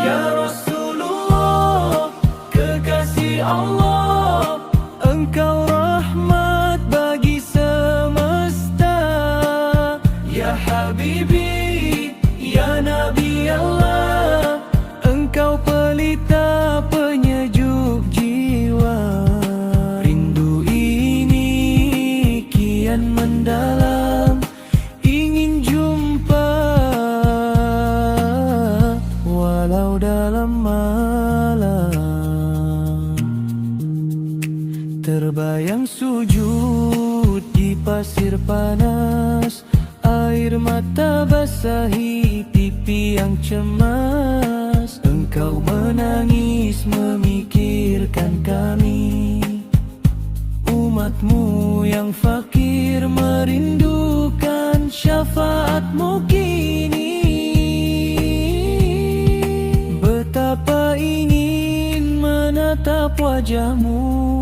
Ya Rasulullah, kekasih Allah, Engkau rahmat bagi semesta. Ya Habibi, ya Nabi Allah, Engkau pelita penyejuk jiwa. Rindu ini kian mendalam, ingin jumpa walau dalam malam. Terbayang sujud di pasir panas, air mata basahi pipi yang cemas. Engkau menangis memikirkan kami, umatmu yang fakir merindukan syafaatmu kini. Betapa ingin menatap wajahmu,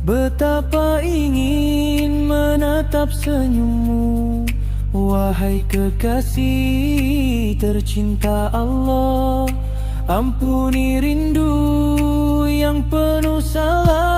betapa ingin menatap senyummu. Wahai kekasih tercinta Allah, ampuni rindu yang penuh salah.